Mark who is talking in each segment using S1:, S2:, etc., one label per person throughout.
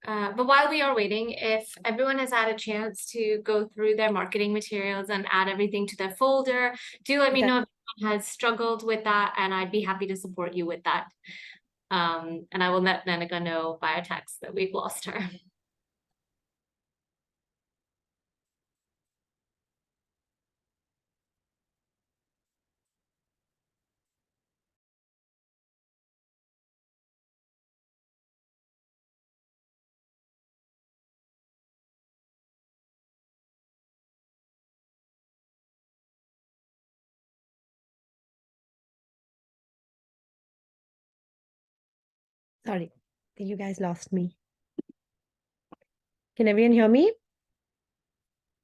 S1: But while we are waiting, if everyone has had a chance to go through their marketing materials and add everything to their folder, do let me know if anyone has struggled with that, and I'd be happy to support you with that. And I will let Nanika know via text that we've lost her.
S2: Sorry, you guys lost me. Can everyone hear me?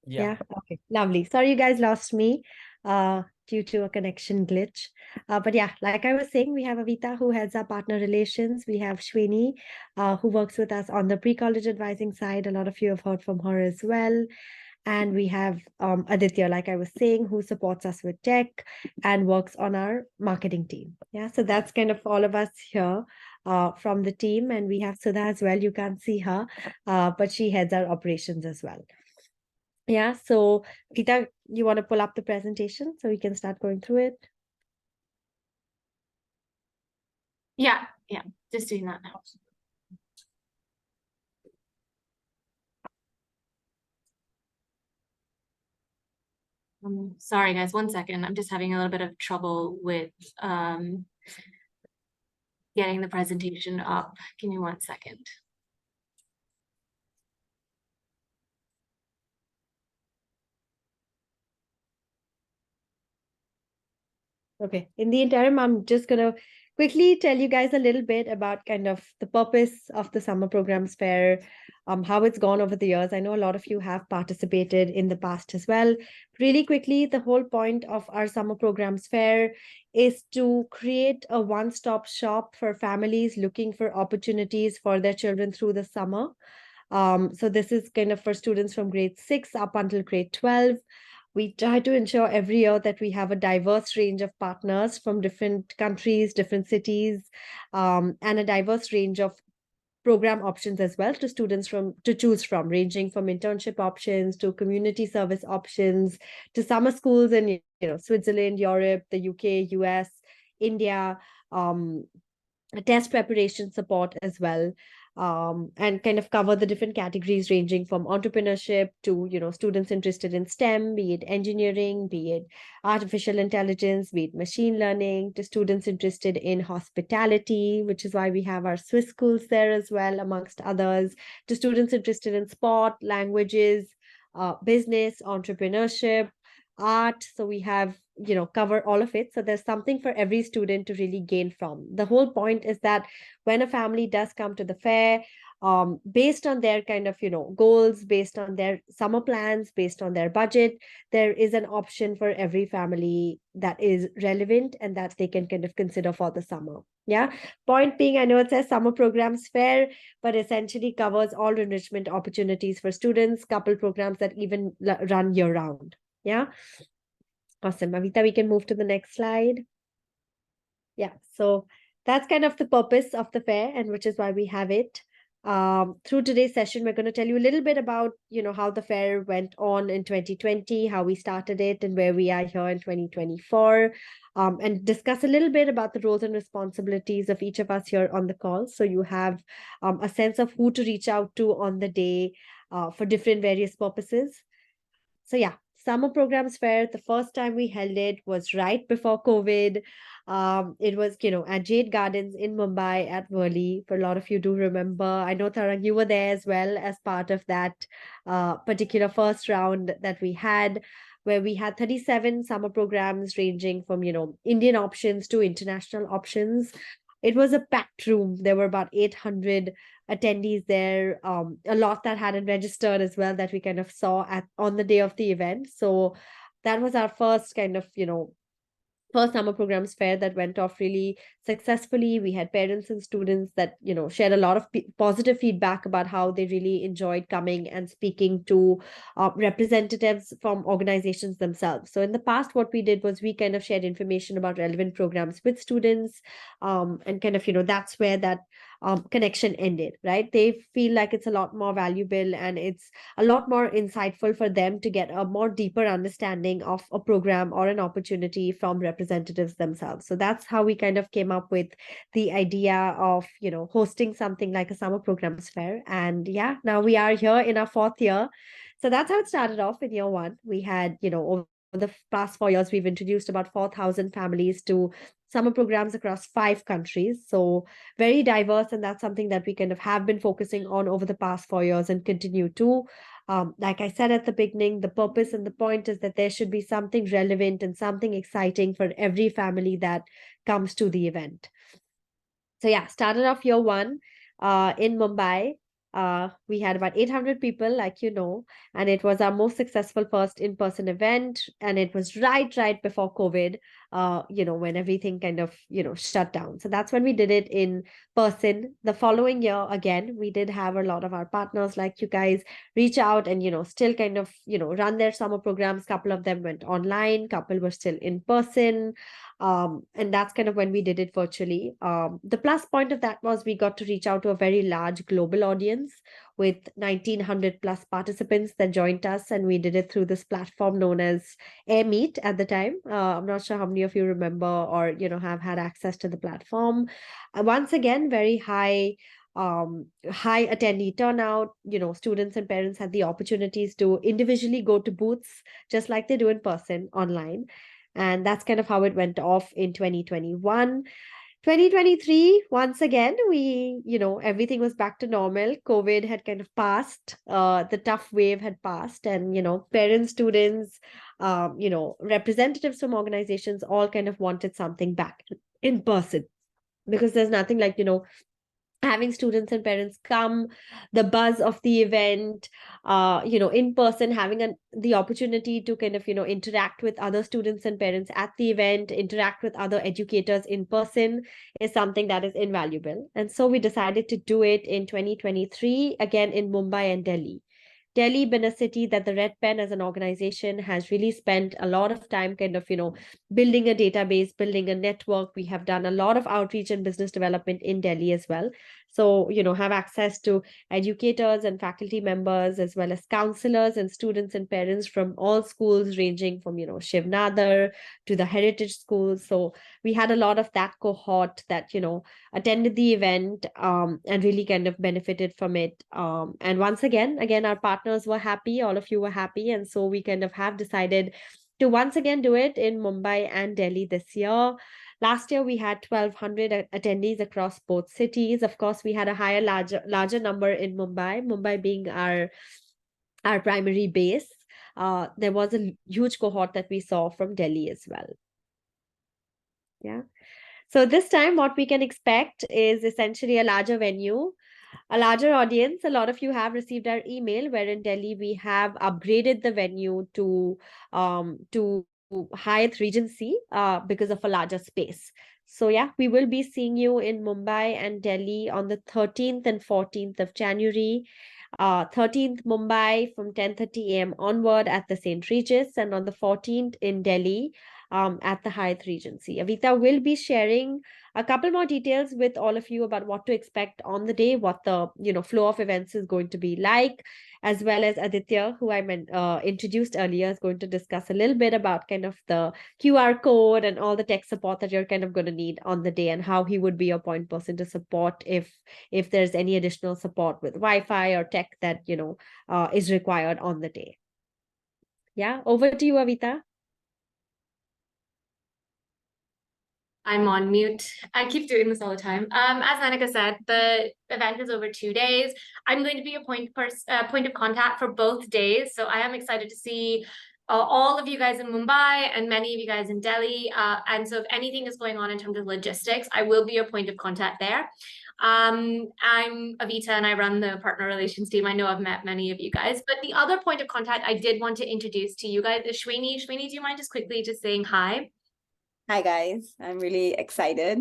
S2: Yeah. Okay. Lovely. Sorry, you guys lost me due to a connection glitch. But yeah, like I was saying, we have Avita who heads our partner relations. We have Shweni who works with us on the pre-college advising side. A lot of you have heard from her as well. And we have Aditya, like I was saying, who supports us with tech and works on our marketing team. Yeah, so that's kind of all of us here from the team. And we have Sudha as well. You can't see her, but she heads our operations as well. Yeah, so Geeta, you want to pull up the presentation so we can start going through it?
S1: Yeah, just doing that now. Sorry guys, 1 second. I'm just having a little bit of trouble with getting the presentation up. Give me 1 second.
S2: Okay, in the interim, I'm just going to quickly tell you guys a little bit about kind of the purpose of the summer programs fair, how it's gone over the years. I know a lot of you have participated in the past as well. Really quickly, the whole point of our summer programs fair is to create a one-stop shop for families looking for opportunities for their children through the summer. So this is kind of for students from grade 6 up until grade 12. We try to ensure every year that we have a diverse range of partners from different countries, different cities, and a diverse range of program options as well to students to choose from, ranging from internship options to community service options to summer schools in Switzerland, Europe, the UK, US, India, test preparation support as well, and kind of cover the different categories ranging from entrepreneurship to students interested in STEM, be it engineering, be it artificial intelligence, be it machine learning, to students interested in hospitality, which is why we have our Swiss schools there as well, amongst others, to students interested in sport, languages, business, entrepreneurship, art. So we have cover all of it, so there's something for every student to really gain from. The whole point is that when a family does come to the fair, based on their kind of goals, based on their summer plans, based on their budget, there is an option for every family that is relevant and that they can kind of consider for the summer. Yeah, point being, I know it says summer programs fair, but essentially covers all enrichment opportunities for students, couple programs that even run year round. Yeah. Awesome. Avita, we can move to the next slide. Yeah, so that's kind of the purpose of the fair, and which is why we have it. Through today's session, we're going to tell you a little bit about, how the fair went on in 2020, how we started it, and where we are here in 2024, and discuss a little bit about the roles and responsibilities of each of us here on the call. So you have a sense of who to reach out to on the day for different various purposes. So yeah, summer programs fair, the first time we held it was right before COVID. It was, at Jade Gardens in Mumbai at Worli. For a lot of you do remember. I know, Tarang, you were there as well as part of that particular first round that we had, where we had 37 summer programs ranging from, Indian options to international options. It was a packed room. There were about 800 attendees there, a lot that hadn't registered as well that we kind of saw on the day of the event. So that was our first kind of, first summer programs fair that went off really successfully. We had parents and students that, shared a lot of positive feedback about how they really enjoyed coming and speaking to representatives from organizations themselves. So in the past, what we did was we kind of shared information about relevant programs with students, and kind of, that's where that connection ended, right? They feel like it's a lot more valuable and it's a lot more insightful for them to get a more deeper understanding of a program or an opportunity from representatives themselves. So that's how we kind of came up with the idea of, hosting something like a summer programs fair. And yeah, now we are here in our 4th year. So that's how it started off in year 1. We had, over the past 4 years, we've introduced about 4,000 families to summer programs across 5 countries. So very diverse. And that's something that we kind of have been focusing on over the past 4 years and continue to. Like I said at the beginning, the purpose and the point is that there should be something relevant and something exciting for every family that comes to the event. So yeah, started off year 1 in Mumbai. We had about 800 people, like and it was our most successful first in-person event. And it was right before COVID, when everything kind of, shut down. So that's when we did it in person. The following year, again, we did have a lot of our partners like you guys reach out and, still kind of, run their summer programs. Couple of them went online, couple were still in person. And that's kind of when we did it virtually. The plus point of that was we got to reach out to a very large global audience with 1900 plus participants that joined us, and we did it through this platform known as AirMeet at the time. I'm not sure how many of you remember or have had access to the platform. Once again, very high attendee turnout. Students and parents had the opportunities to individually go to booths just like they do in person online. And that's kind of how it went off in 2021. 2023, once again, everything was back to normal. COVID had kind of passed, the tough wave had passed, and, parents, students, representatives from organizations all kind of wanted something back in person, because there's nothing like, having students and parents come, the buzz of the event, in person, having the opportunity to kind of, interact with other students and parents at the event, interact with other educators in person is something that is invaluable. And so we decided to do it in 2023, again in Mumbai and Delhi. Delhi been a city that the Red Pen as an organization has really spent a lot of time kind of, building a database, building a network. We have done a lot of outreach and business development in Delhi as well. So, have access to educators and faculty members, as well as counselors and students and parents from all schools, ranging from, Shiv Nadar to the heritage schools. So we had a lot of that cohort that, attended the event and really kind of benefited from it. And once again, our partners were happy, all of you were happy. And so we kind of have decided to once again do it in Mumbai and Delhi this year. Last year, we had 1,200 attendees across both cities. Of course, we had a larger number in Mumbai being our primary base. There was a huge cohort that we saw from Delhi as well. Yeah. So this time, what we can expect is essentially a larger venue, a larger audience. A lot of you have received our email where in Delhi we have upgraded the venue to Hyatt Regency because of a larger space. So yeah, we will be seeing you in Mumbai and Delhi on the 13th and 14th of January. 13th Mumbai from 10:30 a.m. onward at the St. Regis, and on the 14th in Delhi at the Hyatt Regency. Avita will be sharing a couple more details with all of you about what to expect on the day, what the flow of events is going to be like, as well as Aditya, who I introduced earlier, is going to discuss a little bit about kind of the QR code and all the tech support that you're kind of going to need on the day, and how he would be your point person to support if there's any additional support with Wi-Fi or tech that is required on the day. Yeah, over to you, Avita.
S1: I'm on mute. I keep doing this all the time. As Anika said, the event is over 2 days. I'm going to be a point of contact for both days. So I am excited to see all of you guys in Mumbai and many of you guys in Delhi. And so if anything is going on in terms of logistics, I will be a point of contact there. I'm Avita and I run the partner relations team. I know I've met many of you guys, but the other point of contact I did want to introduce to you guys is Shwini. Shwini, do you mind just quickly just saying hi?
S3: Hi guys, I'm really excited.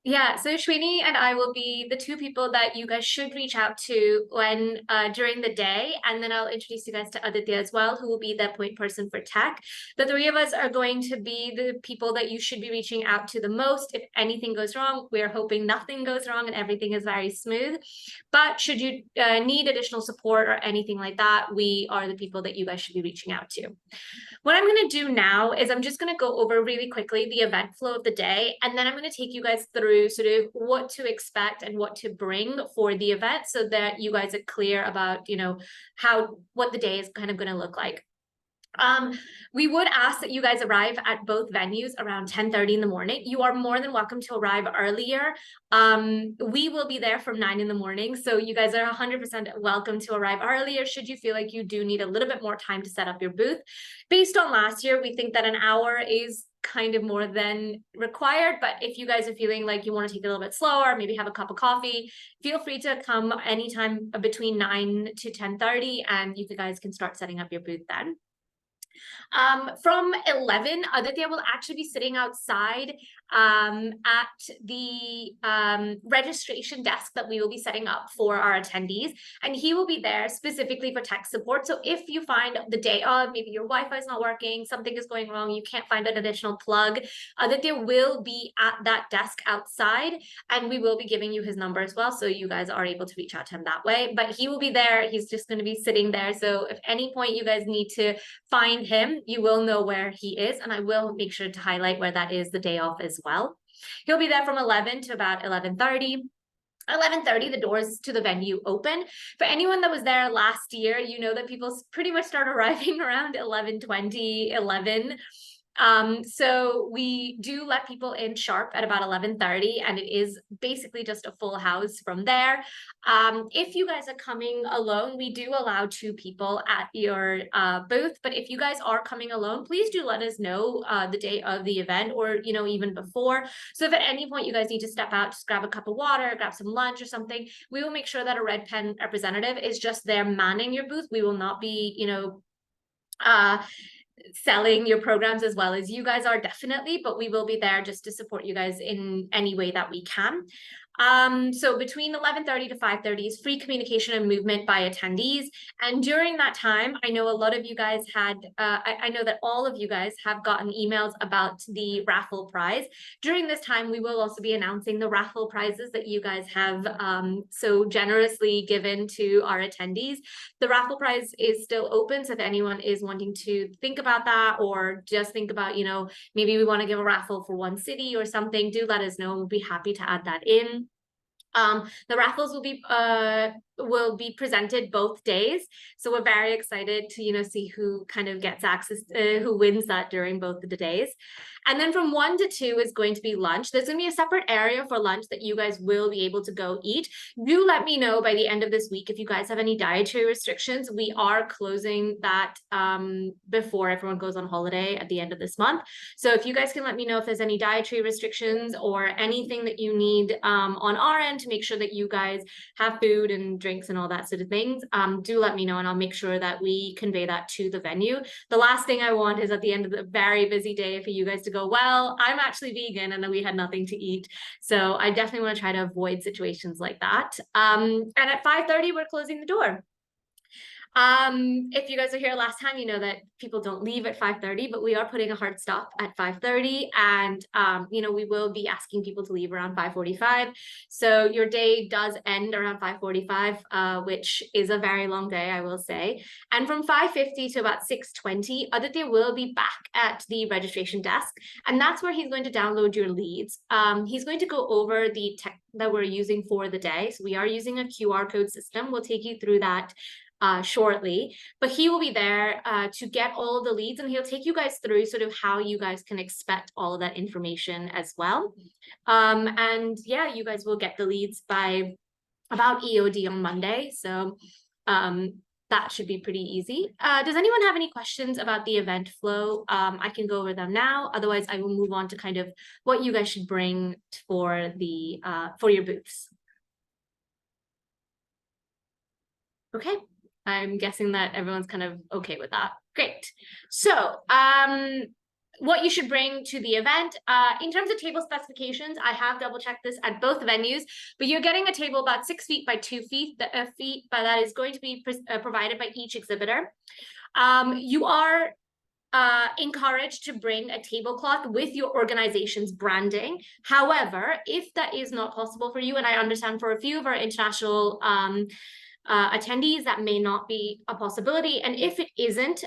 S1: Yeah, so Shwini and I will be the two people that you guys should reach out to when during the day, and then I'll introduce you guys to Aditya as well, who will be the point person for tech. The three of us are going to be the people that you should be reaching out to the most if anything goes wrong. We're hoping nothing goes wrong and everything is very smooth. But should you need additional support or anything like that, we are the people that you guys should be reaching out to. What I'm going to do now is I'm just going to go over really quickly the event flow of the day, and then I'm going to take you guys through sort of what to expect and what to bring for the event so that you guys are clear about, what the day is kind of going to look like. We would ask that you guys arrive at both venues around 10:30 in the morning. You are more than welcome to arrive earlier. We will be there from 9 in the morning, so you guys are 100% welcome to arrive earlier should you feel like you do need a little bit more time to set up your booth. Based on last year, we think that an hour is kind of more than required, but if you guys are feeling like you want to take it a little bit slower, maybe have a cup of coffee, feel free to come anytime between 9 to 10:30, and you guys can start setting up your booth then. From 11, Aditya will actually be sitting outside at the registration desk that we will be setting up for our attendees. And he will be there specifically for tech support. So if you find the day of, maybe your Wi-Fi is not working, something is going wrong, you can't find an additional plug, Aditya will be at that desk outside, and we will be giving you his number as well, so you guys are able to reach out to him that way. But he will be there. He's just going to be sitting there. So if any point you guys need to find him, you will know where he is, and I will make sure to highlight where that is the day off as well. He'll be there from 11 to about 11:30. 11:30, the doors to the venue open. For anyone that was there last year, you know that people pretty much start arriving around 11:20, 11. So we do let people in sharp at about 11:30, and it is basically just a full house from there. If you guys are coming alone, we do allow 2 people at your booth, but if you guys are coming alone, please do let us know the day of the event, or even before. So if at any point you guys need to step out, just grab a cup of water, grab some lunch or something, we will make sure that a Red Pen representative is just there manning your booth. We will not be selling your programs as well as you guys are, definitely, but we will be there just to support you guys in any way that we can. So between 11:30 to 5:30 is free communication and movement by attendees. And during that time, I know a lot of you guys had, I know that all of you guys have gotten emails about the raffle prize. During this time, we will also be announcing the raffle prizes that you guys have so generously given to our attendees. The raffle prize is still open, so if anyone is wanting to think about that, or just think about, maybe we want to give a raffle for one city or something, do let us know. We'll be happy to add that in. The raffles will be presented both days, so we're very excited to see who kind of gets access, who wins that during both of the days. And then from 1 to 2 is going to be lunch. There's going to be a separate area for lunch that you guys will be able to go eat. Do let me know by the end of this week if you guys have any dietary restrictions. We are closing that before everyone goes on holiday at the end of this month. So if you guys can let me know if there's any dietary restrictions or anything that you need on our end to make sure that you guys have food and drinks and all that sort of things, do let me know, and I'll make sure that we convey that to the venue. The last thing I want is at the end of the very busy day for you guys to go, well, I'm actually vegan and then we had nothing to eat. So I definitely want to try to avoid situations like that. And at 5:30, we're closing the door. If you guys are here last time, you know that people don't leave at 5:30, but we are putting a hard stop at 5:30, and we will be asking people to leave around 5:45. So your day does end around 5:45, which is a very long day, I will say. And from 5:50 to about 6:20, Aditya will be back at the registration desk, and that's where he's going to download your leads. He's going to go over the tech that we're using for the day. So we are using a QR code system. We'll take you through that shortly, but he will be there to get all the leads, and he'll take you guys through sort of how you guys can expect all of that information as well. And yeah, you guys will get the leads by about EOD on Monday, so that should be pretty easy. Does anyone have any questions about the event flow? I can go over them now. Otherwise, I will move on to kind of what you guys should bring for the for your booths. Okay. I'm guessing that everyone's kind of okay with that. Great. So what you should bring to the event. In terms of table specifications, I have double checked this at both venues, but you're getting a table about 6 feet by 2 feet, but that is going to be provided by each exhibitor. You are encouraged to bring a tablecloth with your organization's branding. However, if that is not possible for you, and I understand for a few of our international attendees that may not be a possibility, and if it isn't,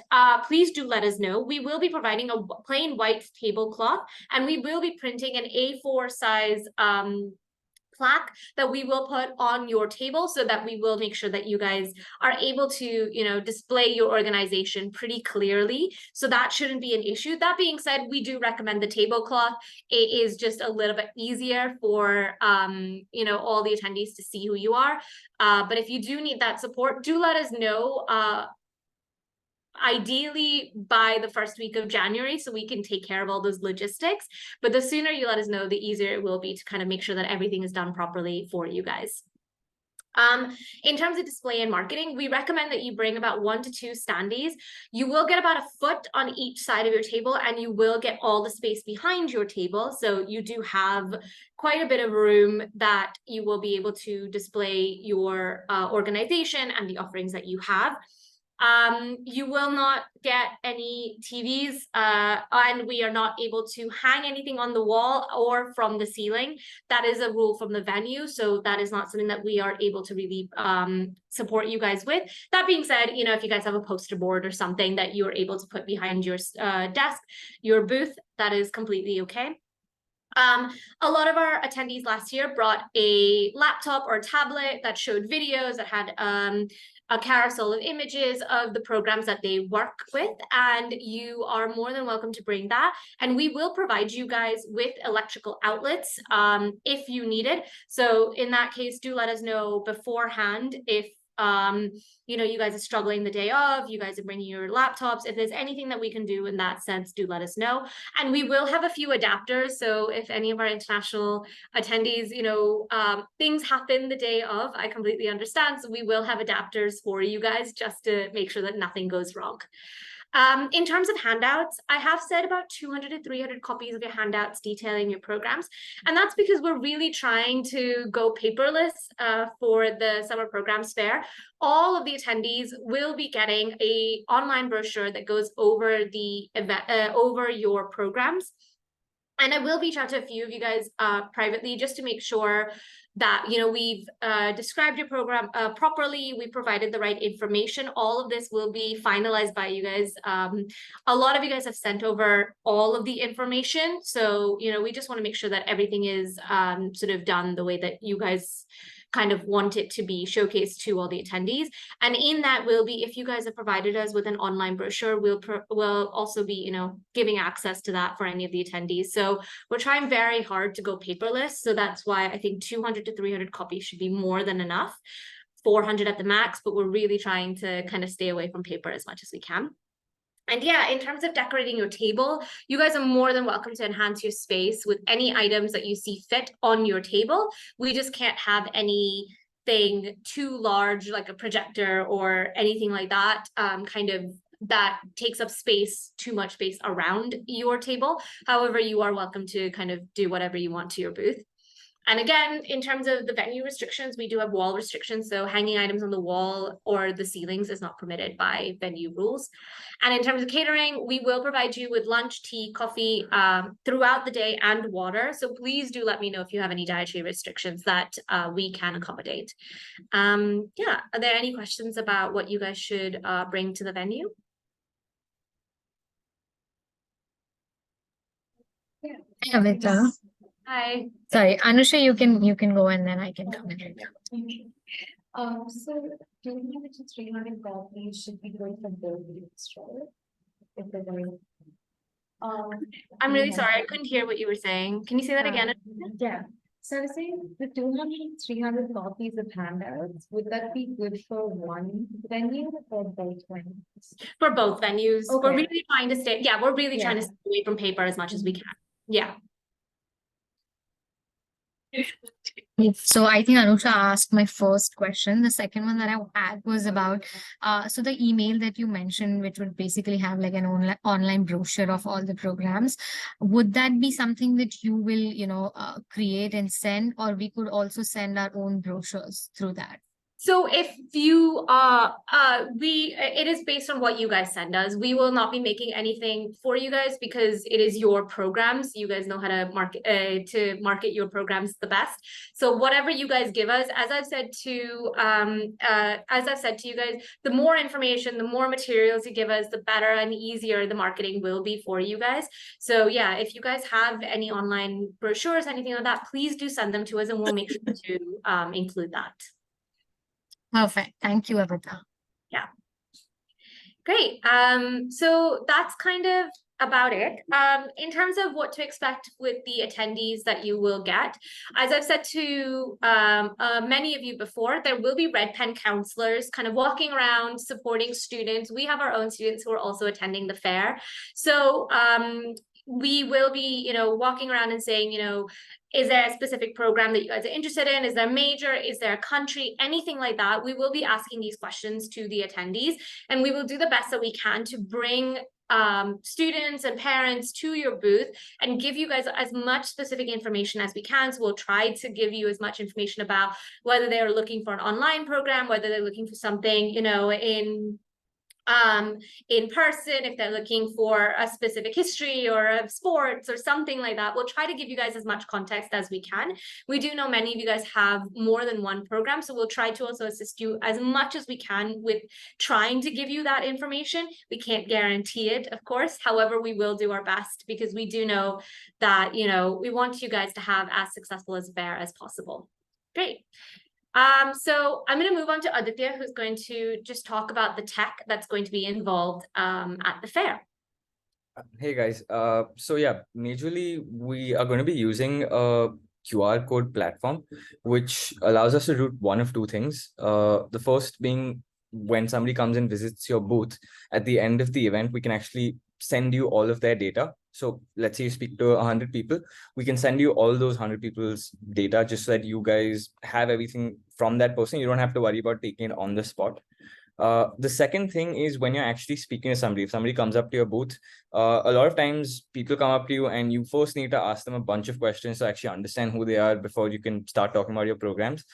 S1: please do let us know. We will be providing a plain white tablecloth, and we will be printing an A4 size plaque that we will put on your table, so that we will make sure that you guys are able to, you know, display your organization pretty clearly. So that shouldn't be an issue. That being said, we do recommend the tablecloth. It is just a little bit easier for, you know, all the attendees to see who you are. But if you do need that support, do let us know. Ideally by the first week of January, so we can take care of all those logistics. But the sooner you let us know, the easier it will be to kind of make sure that everything is done properly for you guys. In terms of display and marketing, we recommend that you bring about 1 to 2 standees. You will get about a foot on each side of your table, and you will get all the space behind your table. So you do have quite a bit of room that you will be able to display your organization and the offerings that you have. You will not get any TVs, and we are not able to hang anything on the wall or from the ceiling. That is a rule from the venue, so that is not something that we are able to really support you guys with. That being said, you know, if you guys have a poster board or something that you're able to put behind your desk, your booth, that is completely okay. A lot of our attendees last year brought a laptop or tablet that showed videos, that had a carousel of images of the programs that they work with, and you are more than welcome to bring that. And we will provide you guys with electrical outlets if you need it. So in that case, do let us know beforehand if you know, you guys are struggling the day of, you guys are bringing your laptops. If there's anything that we can do in that sense, do let us know. And we will have a few adapters. So if any of our international attendees, you know, things happen the day of, I completely understand. So we will have adapters for you guys just to make sure that nothing goes wrong. In terms of handouts, I have said about 200 to 300 copies of your handouts detailing your programs. And that's because we're really trying to go paperless for the Summer Programs Fair. All of the attendees will be getting an online brochure that goes over the event, over your programs. And I will reach out to a few of you guys privately just to make sure that, you know, we've described your program properly, we provided the right information. All of this will be finalized by you guys. A lot of you guys have sent over all of the information. So, you know, we just want to make sure that everything is sort of done the way that you guys kind of want it to be showcased to all the attendees. And in that will be, if you guys have provided us with an online brochure, we'll also be, you know, giving access to that for any of the attendees. So we're trying very hard to go paperless. So that's why I think 200 to 300 copies should be more than enough, 400 at the max, but we're really trying to kind of stay away from paper as much as we can. And yeah, in terms of decorating your table, you guys are more than welcome to enhance your space with any items that you see fit on your table. We just can't have anything too large, like a projector or anything like that, kind of that takes up space, too much space around your table. However, you are welcome to kind of do whatever you want to your booth. And again, in terms of the venue restrictions, we do have wall restrictions. So hanging items on the wall or the ceilings is not permitted by venue rules. And in terms of catering, we will provide you with lunch, tea, coffee throughout the day, and water. So please do let me know if you have any dietary restrictions that we can accommodate. Yeah, are there any questions about what you guys should bring to the venue?
S3: Kavita.
S1: Hi.
S3: Sorry, Anusha, you can go and then I can come in later.
S4: So 200 to 300 copies should be good for both groups, right? If they're going.
S1: I'm really sorry, I couldn't hear what you were saying. Can you say that again?
S4: Yeah. So I was saying the 200 to 300 copies of handouts, would that be good for one venue or both venues?
S1: For both venues.
S4: Okay.
S1: We're really trying to stay, yeah, we're really trying to stay away from paper as much as we can. Yeah.
S3: So I think Anusha asked my first question. The second one that I had was about so the email that you mentioned, which would basically have like an online brochure of all the programs. Would that be something that you will, create and send, or we could also send our own brochures through that?
S1: So if you it is based on what you guys send us. We will not be making anything for you guys because it is your programs. You guys know how to market your programs the best. So whatever you guys give us, as I've said to you guys, the more information, the more materials you give us, the better and easier the marketing will be for you guys. So yeah, if you guys have any online brochures, anything like that, please do send them to us and we'll make sure to include that.
S3: Perfect. Thank you, Avita.
S1: Yeah. Great. So that's kind of about it. In terms of what to expect with the attendees that you will get, as I've said to many of you before, there will be red pen counselors kind of walking around supporting students. We have our own students who are also attending the fair. So we will be, walking around and saying, is there a specific program that you guys are interested in? Is there a major? Is there a country? Anything like that? We will be asking these questions to the attendees, and we will do the best that we can to bring students and parents to your booth and give you guys as much specific information as we can. So we'll try to give you as much information about whether they're looking for an online program, whether they're looking for something, in person, if they're looking for a specific history or of sports or something like that. We'll try to give you guys as much context as we can. We do know many of you guys have more than one program, so we'll try to also assist you as much as we can with trying to give you that information. We can't guarantee it, of course. However, we will do our best because we do know that, we want you guys to have as successful a fair as possible. Great. So I'm going to move on to Aditya, who's going to just talk about the tech that's going to be involved at the fair.
S5: Hey guys, so yeah, majorly we are going to be using a QR code platform, which allows us to do one of two things. The first being when somebody comes and visits your booth, at the end of the event, we can actually send you all of their data. So let's say you speak to 100 people, we can send you all those 100 people's data just so that you guys have everything from that person. You don't have to worry about taking it on the spot. The second thing is when you're actually speaking to somebody, if somebody comes up to your booth, a lot of times people come up to you and you first need to ask them a bunch of questions to actually understand who they are before you can start talking about your programs.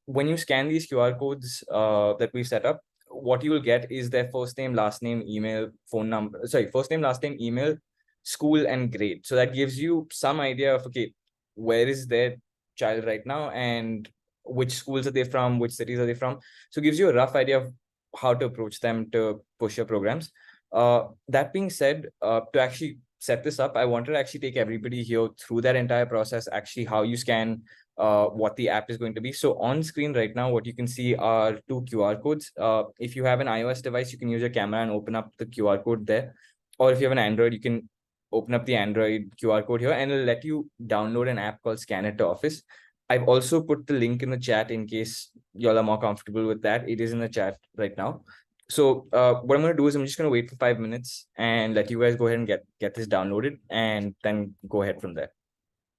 S5: When you scan these QR codes that we've set up, what you will get is their first name, last name, email, phone number, first name, last name, email, school, and grade. So that gives you some idea of, okay, where is their child right now and which schools are they from, which cities are they from. So it gives you a rough idea of how to approach them to push your programs. That being said, to actually set this up, I wanted to actually take everybody here through that entire process, actually how you scan, what the app is going to be. So on screen right now, what you can see are two QR codes. If you have an iOS device, you can use your camera and open up the QR code there. Or if you have an Android, you can open up the Android QR code here and it'll let you download an app called Scan It to Office. I've also put the link in the chat in case y'all are more comfortable with that. It is in the chat right now. So what I'm going to do is I'm just going to wait for 5 minutes and let you guys go ahead and get this downloaded and then go ahead from there.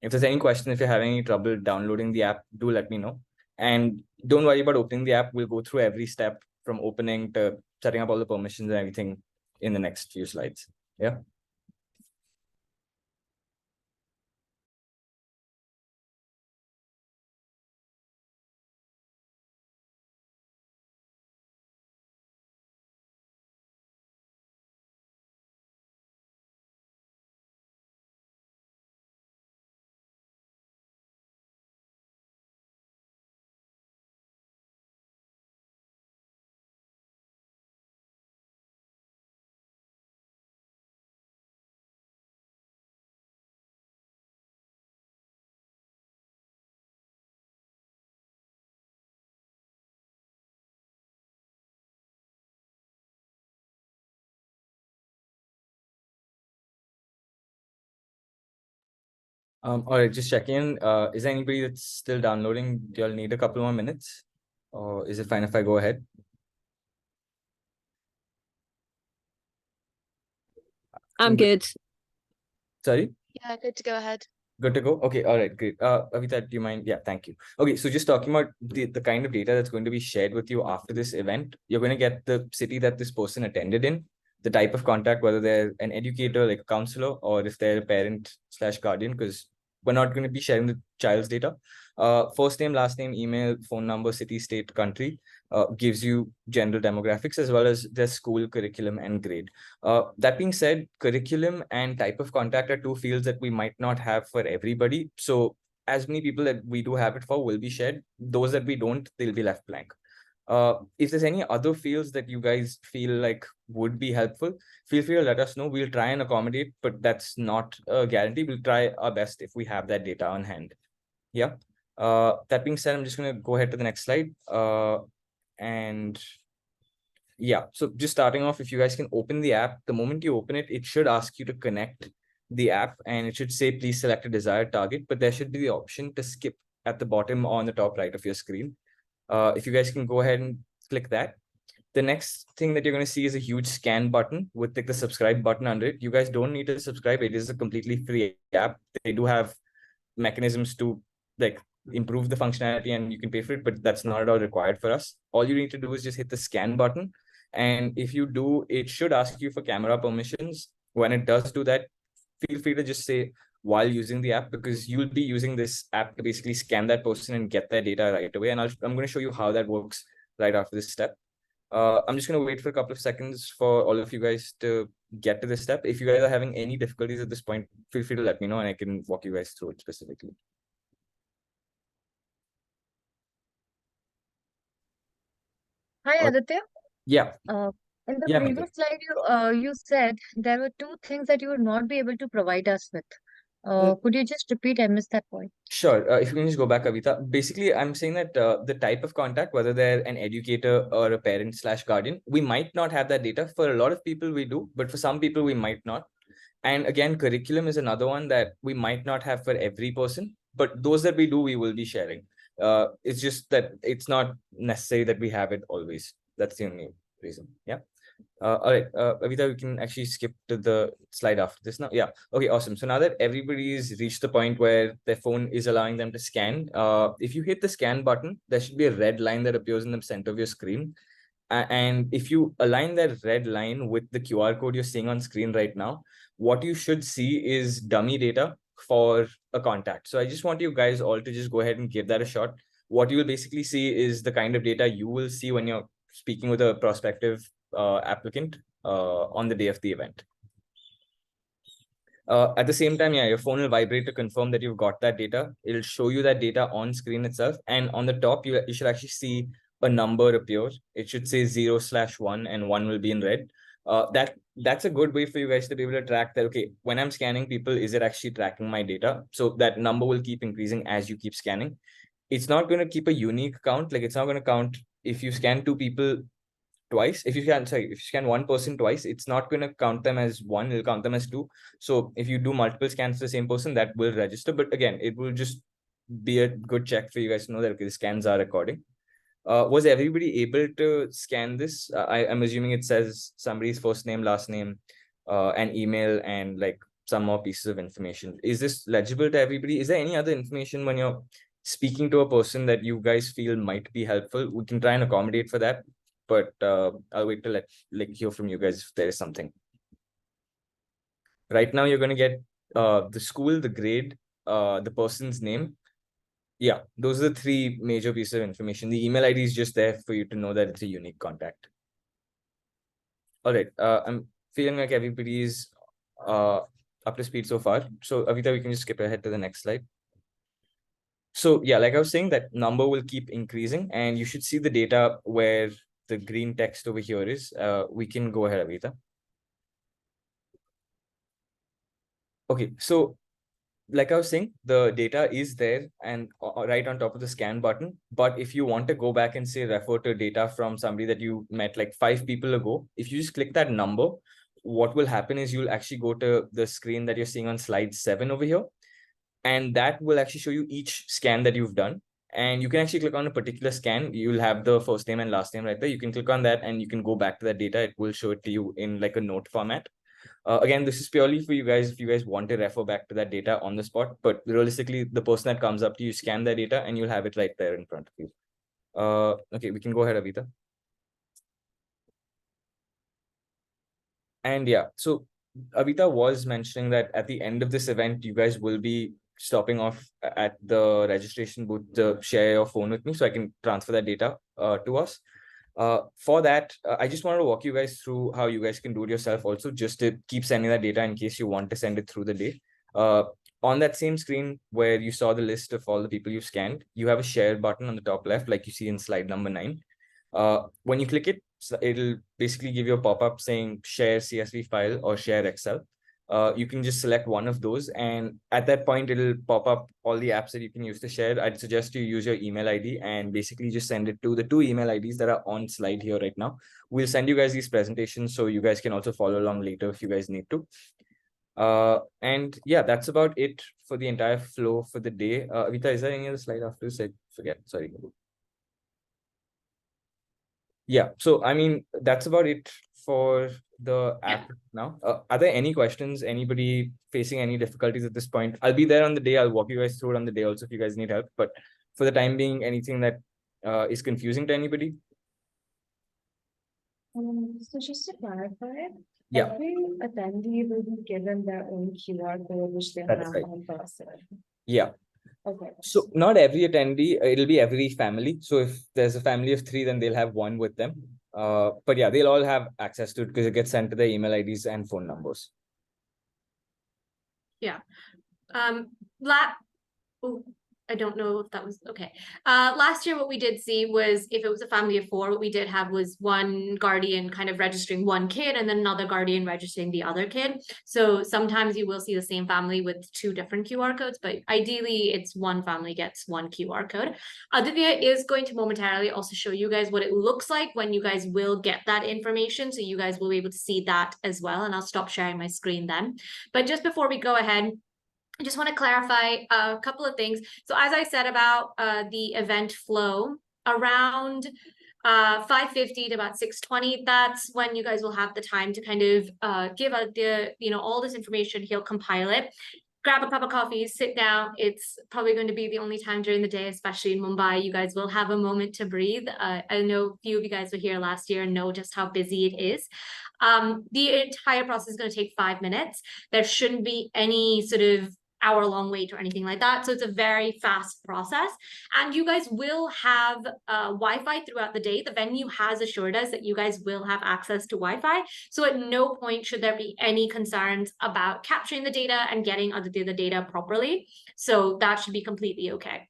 S5: If there's any question, if you're having any trouble downloading the app, do let me know. And don't worry about opening the app. We'll go through every step from opening to setting up all the permissions and everything in the next few slides. Yeah. All right, just check in. Is there anybody that's still downloading? Do y'all need a couple more minutes? Or is it fine if I go ahead?
S2: I'm good.
S5: Sorry?
S6: Yeah, good to go ahead.
S5: Good to go. Okay, all right, great. Avita, do you mind? Yeah, thank you. Okay, so just talking about the kind of data that's going to be shared with you after this event, you're going to get the city that this person attended in, the type of contact, whether they're an educator, like a counselor, or if they're a parent slash guardian, because we're not going to be sharing the child's data. First name, last name, email, phone number, city, state, country, gives you general demographics as well as their school curriculum and grade. That being said, curriculum and type of contact are two fields that we might not have for everybody. So as many people that we do have it for will be shared. Those that we don't, they'll be left blank. If there's any other fields that you guys feel like would be helpful, feel free to let us know. We'll try and accommodate, but that's not a guarantee. We'll try our best if we have that data on hand. Yeah. That being said, I'm just going to go ahead to the next slide. And yeah, so just starting off, if you guys can open the app, the moment you open it, it should ask you to connect the app and it should say, please select a desired target, but there should be the option to skip at the bottom on the top right of your screen. If you guys can go ahead and click that. The next thing that you're going to see is a huge scan button with like the subscribe button under it. You guys don't need to subscribe. It is a completely free app. They do have mechanisms to like improve the functionality and you can pay for it, but that's not at all required for us. All you need to do is just hit the scan button. And if you do, it should ask you for camera permissions. When it does do that, feel free to just say while using the app, because you'll be using this app to basically scan that person and get their data right away. And I'm going to show you how that works right after this step. I'm just going to wait for a couple of seconds for all of you guys to get to this step. If you guys are having any difficulties at this point, feel free to let me know and I can walk you guys through it specifically.
S6: Hi, Aditya.
S5: Yeah.
S6: In the
S5: Yeah,
S6: previous slide, you said there were two things that you would not be able to provide us with. Could you just repeat? I missed that point.
S5: Sure. If you can just go back, Kavita. Basically, I'm saying that the type of contact, whether they're an educator or a parent slash guardian, we might not have that data. For a lot of people, we do, but for some people, we might not. And again, curriculum is another one that we might not have for every person, but those that we do, we will be sharing. It's just that it's not necessary that we have it always. That's the only reason. Yeah. All right, Avita, we can actually skip to the slide after this now. Yeah. Okay, awesome. So now that everybody's reached the point where their phone is allowing them to scan, if you hit the scan button, there should be a red line that appears in the center of your screen. And if you align that red line with the QR code you're seeing on screen right now, what you should see is dummy data for a contact. So I just want you guys all to just go ahead and give that a shot. What you will basically see is the kind of data you will see when you're speaking with a prospective applicant on the day of the event. At the same time, yeah, your phone will vibrate to confirm that you've got that data. It'll show you that data on screen itself. And on the top, you should actually see a number appear. It should say 0/1 and 1 will be in red. That's a good way for you guys to be able to track that, okay, when I'm scanning people, is it actually tracking my data? So that number will keep increasing as you keep scanning. It's not going to keep a unique count. Like it's not going to count if you scan two people twice. If you scan one person twice, it's not going to count them as one, it'll count them as two. So if you do multiple scans to the same person, that will register. But again, it will just be a good check for you guys to know that, okay, the scans are recording. Was everybody able to scan this? I'm assuming it says somebody's first name, last name, and email, and like some more pieces of information. Is this legible to everybody? Is there any other information when you're speaking to a person that you guys feel might be helpful? We can try and accommodate for that, but I'll wait to hear from you guys if there is something. Right now, you're going to get the school, the grade, the person's name. Yeah, those are the three major pieces of information. The email ID is just there for you to know that it's a unique contact. All right, I'm feeling like everybody's up to speed so far. So Avita, we can just skip ahead to the next slide. So yeah, like I was saying, that number will keep increasing and you should see the data where the green text over here is. We can go ahead, Avita. Okay, so like I was saying, the data is there and right on top of the scan button. But if you want to go back and say refer to data from somebody that you met like 5 people ago, if you just click that number, what will happen is you'll actually go to the screen that you're seeing on slide 7 over here. And that will actually show you each scan that you've done. And you can actually click on a particular scan. You'll have the first name and last name right there. You can click on that and you can go back to that data. It will show it to you in like a note format. Again, this is purely for you guys if you guys want to refer back to that data on the spot, but realistically, the person that comes up to you, scan their data and you'll have it right there in front of you. Okay, we can go ahead, Avita. And yeah, so Avita was mentioning that at the end of this event, you guys will be stopping off at the registration booth to share your phone with me so I can transfer that data to us. For that, I just wanted to walk you guys through how you guys can do it yourself also, just to keep sending that data in case you want to send it through the day. On that same screen where you saw the list of all the people you scanned, you have a share button on the top left, like you see in slide number 9. When you click it, it'll basically give you a pop-up saying share CSV file or share Excel. You can just select one of those, and at that point, it'll pop up all the apps that you can use to share. I'd suggest you use your email ID and basically just send it to the 2 email IDs that are on slide here right now. We'll send you guys these presentations so you guys can also follow along later if you guys need to. And yeah, that's about it for the entire flow for the day. Avita, is there any other slide after this? I forget, sorry. Yeah, so I mean, that's about it for the app now. Are there any questions? Anybody facing any difficulties at this point? I'll be there on the day. I'll walk you guys through it on the day also if you guys need help. But for the time being, anything that is confusing to anybody?
S4: So just to clarify,
S5: Yeah.
S4: every attendee will be given their own QR code, which they
S5: That's
S4: have
S5: right.
S4: on person.
S5: Yeah.
S4: Okay.
S5: So not every attendee, it'll be every family. So if there's a family of 3, then they'll have one with them. But yeah, they'll all have access to it because it gets sent to their email IDs and phone numbers.
S1: I don't know if that was okay. Last year, what we did see was if it was a family of 4, what we did have was one guardian kind of registering one kid and then another guardian registering the other kid. So sometimes you will see the same family with 2 different QR codes, but ideally it's one family gets one QR code. Aditya is going to momentarily also show you guys what it looks like when you guys will get that information. So you guys will be able to see that as well. And I'll stop sharing my screen then. But just before we go ahead, I just want to clarify a couple of things. So as I said about the event flow, around 5:50 to about 6:20, that's when you guys will have the time to kind of give out the, all this information. He'll compile it. Grab a cup of coffee, sit down. It's probably going to be the only time during the day, especially in Mumbai, you guys will have a moment to breathe. I know a few of you guys were here last year and know just how busy it is. The entire process is going to take 5 minutes. There shouldn't be any sort of hour-long wait or anything like that. So it's a very fast process. And you guys will have Wi-Fi throughout the day. The venue has assured us that you guys will have access to Wi-Fi. So at no point should there be any concerns about capturing the data and getting the data properly. So that should be completely okay.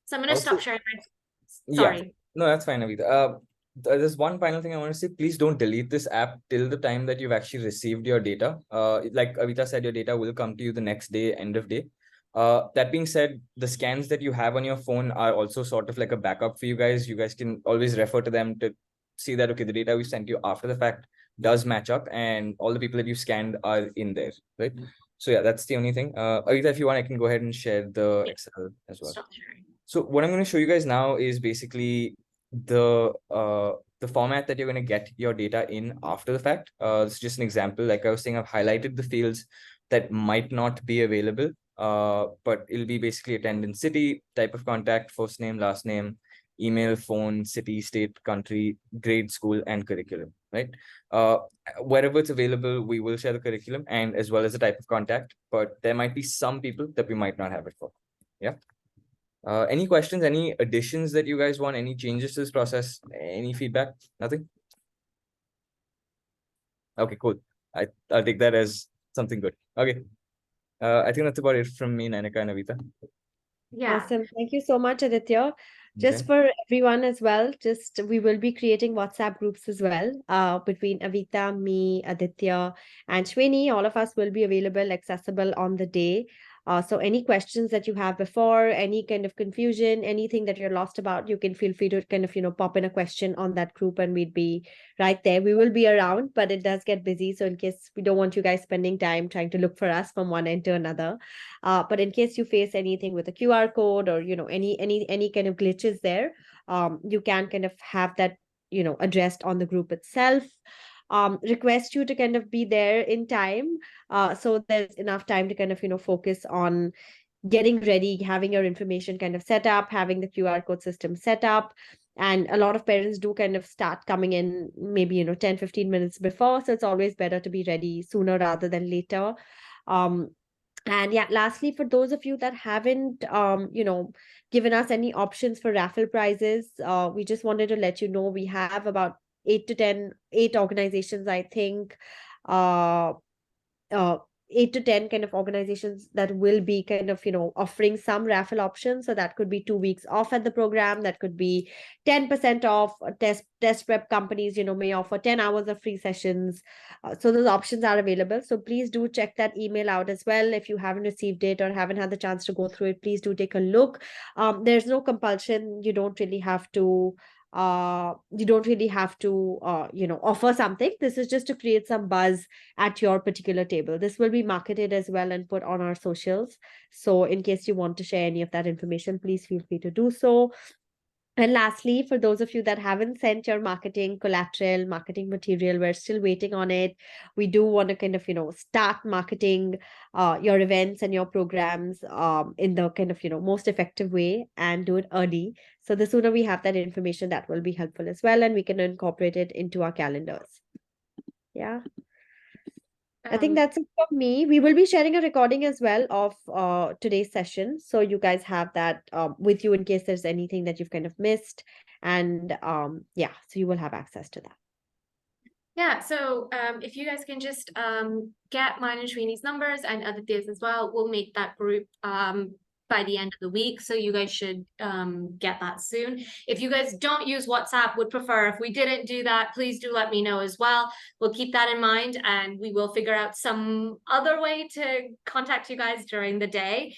S1: So I'm going to stop sharing my... Sorry.
S5: Yeah. No, that's fine, Avita. There's one final thing I want to say. Please don't delete this app till the time that you've actually received your data. Like Avita said, your data will come to you the next day, end of day. That being said, the scans that you have on your phone are also sort of like a backup for you guys. You guys can always refer to them to see that, okay, the data we sent you after the fact does match up and all the people that you scanned are in there, right? So yeah, that's the only thing. Avita, if you want, I can go ahead and share the Excel as well.
S1: Stop sharing.
S5: So what I'm going to show you guys now is basically the format that you're going to get your data in after the fact. This is just an example. Like I was saying, I've highlighted the fields that might not be available, but it'll be basically attendance, city, type of contact, first name, last name, email, phone, city, state, country, grade, school, and curriculum, right? Wherever it's available, we will share the curriculum and as well as the type of contact, but there might be some people that we might not have it for. Yeah. Any questions, any additions that you guys want, any changes to this process, any feedback? Nothing? Okay, cool. I'll take that as something good. Okay. I think that's about it from me, Nanika and Avita.
S1: Yeah.
S2: Awesome. Thank you so much, Aditya. Just for everyone as well, we will be creating WhatsApp groups as well, between Avita, me, Aditya, and Shweni. All of us will be available, accessible on the day. So any questions that you have before, any kind of confusion, anything that you're lost about, you can feel free to kind of, pop in a question on that group and we'd be right there. We will be around, but it does get busy. So in case we don't want you guys spending time trying to look for us from one end to another. But in case you face anything with a QR code or, any kind of glitches there, you can kind of have that, addressed on the group itself. request you to kind of be there in time, so there's enough time to kind of, focus on getting ready, having your information kind of set up, having the QR code system set up. And a lot of parents do kind of start coming in maybe, 10, 15 minutes before. So it's always better to be ready sooner rather than later. And yeah, lastly, for those of you that haven't, given us any options for raffle prizes, we just wanted to let you know we have about 8 organizations, I think, uh, 8 to 10 kind of organizations that will be kind of, offering some raffle options. So that could be 2 weeks off at the program. That could be 10% off. Test prep companies, may offer 10 hours of free sessions. So those options are available. So please do check that email out as well. If you haven't received it or haven't had the chance to go through it, please do take a look. There's no compulsion. You don't really have to offer something. This is just to create some buzz at your particular table. This will be marketed as well and put on our socials. So in case you want to share any of that information, please feel free to do so. And lastly, for those of you that haven't sent your marketing collateral, marketing material, we're still waiting on it. We do want to kind of, start marketing your events and your programs in the kind of, most effective way, and do it early. So the sooner we have that information, that will be helpful as well. And we can incorporate it into our calendars. Yeah. I think that's it from me. We will be sharing a recording as well of today's session. So you guys have that with you in case there's anything that you've kind of missed. And so you will have access to that.
S1: Yeah, so if you guys can just get mine and Srini's numbers and Aditya's as well, we'll make that group by the end of the week. So you guys should get that soon. If you guys don't use WhatsApp, would prefer if we didn't do that, please do let me know as well. We'll keep that in mind, and we will figure out some other way to contact you guys during the day.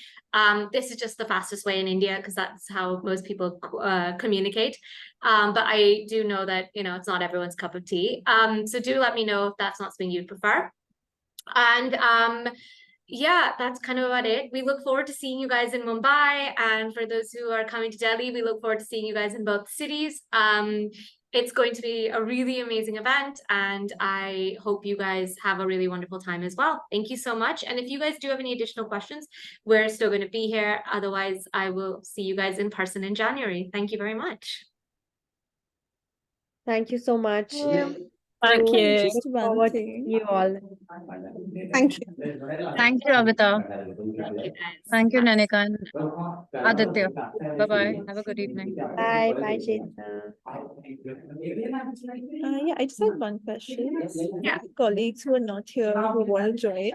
S1: This is just the fastest way in India because that's how most people communicate. But I do know that, it's not everyone's cup of tea. So do let me know if that's not something you'd prefer. And yeah, that's kind of about it. We look forward to seeing you guys in Mumbai. And for those who are coming to Delhi, we look forward to seeing you guys in both cities. It's going to be a really amazing event, and I hope you guys have a really wonderful time as well. Thank you so much. And if you guys do have any additional questions, we're still going to be here. Otherwise, I will see you guys in person in January. Thank you very much.
S2: Thank you so much.
S7: Thank you.
S2: Look
S7: Just one
S2: forward to
S7: thing.
S2: you all.
S7: Thank you.
S6: Thank you, Avita.
S1: Thank you, guys.
S6: Thank you, Nanika and Aditya. Bye-bye. Have a good evening.
S2: Bye. Bye, Chetna.
S7: Yeah, I just had one question.
S1: Yeah.
S7: Colleagues who are not here who want to join,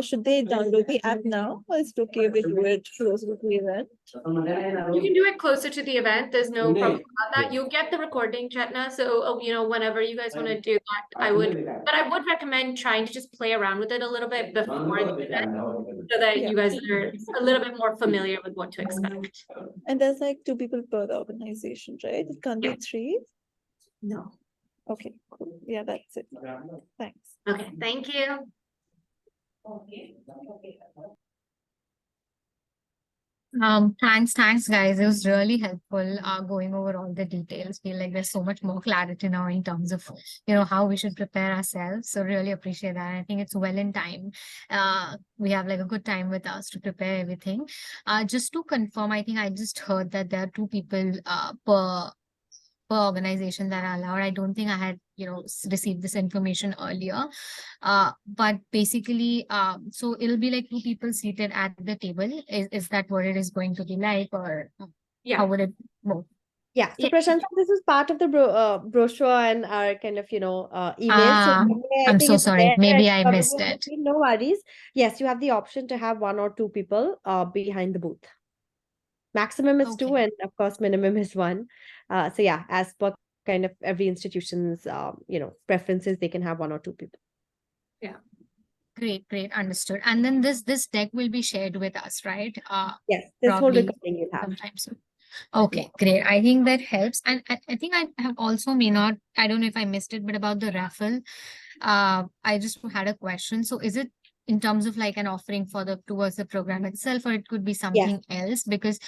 S7: should they download the app now, or is it okay if they do it closer to the event?
S1: You can do it closer to the event. There's no problem about that. You'll get the recording, Chetna. So, whenever you guys want to do that, I would recommend trying to just play around with it a little bit before the event so that you guys are a little bit more familiar with what to expect.
S7: And there's like 2 people per organization, right? It can't be 3?
S1: No.
S7: Okay, cool. Yeah, that's it. Thanks.
S1: Okay, thank you.
S3: Thanks guys. It was really helpful going over all the details. Feel like there's so much more clarity now in terms of how we should prepare ourselves. So really appreciate that. I think it's well in time. We have like a good time with us to prepare everything. Just to confirm, I think I just heard that there are 2 people per organization that are allowed. I don't think I had received this information earlier, but basically so it'll be like 2 people seated at the table. Is that what it is going to be like, or how would it move?
S2: Yeah, so Prashant, this is part of the brochure and our kind of, email.
S3: I'm so sorry. Maybe I missed it.
S2: No worries. Yes, you have the option to have 1 or 2 people behind the booth. Maximum is 2, and of course, minimum is 1. So yeah, as per kind of every institution's, preferences, they can have 1 or 2 people.
S1: Yeah.
S3: Great, understood. And then this deck will be shared with us, right?
S2: Yes, this whole
S3: probably
S2: recording you have.
S3: sometime soon. Okay, great. I think that helps. And I think I have also I don't know if I missed it, but about the raffle, I just had a question. So is it in terms of like an offering towards the program itself, or it could be something else? Because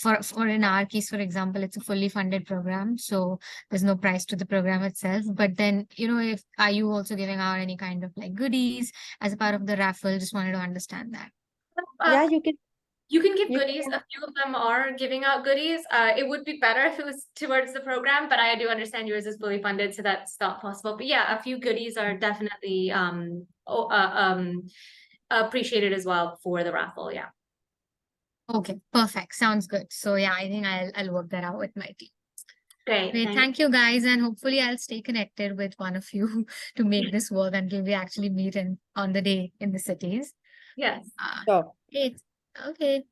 S3: for in our case, for example, it's a fully funded program, so there's no price to the program itself. But then, if are you also giving out any kind of like goodies as a part of the raffle? Just wanted to understand that.
S2: Yeah, you can.
S1: You can give
S2: You
S1: goodies. A few of them are giving out goodies. It would be better if it was towards the program, but I do understand yours is fully funded, so that's not possible. But yeah, a few goodies are definitely appreciated as well for the raffle. Yeah.
S3: Okay, perfect. Sounds good. So yeah, I think I'll work that out with my team.
S1: Great.
S3: Great. Thank you guys, and hopefully I'll stay connected with one of you to make this work until we actually meet on the day in the cities.
S1: Yes.
S2: Sure.
S3: Great. Okay.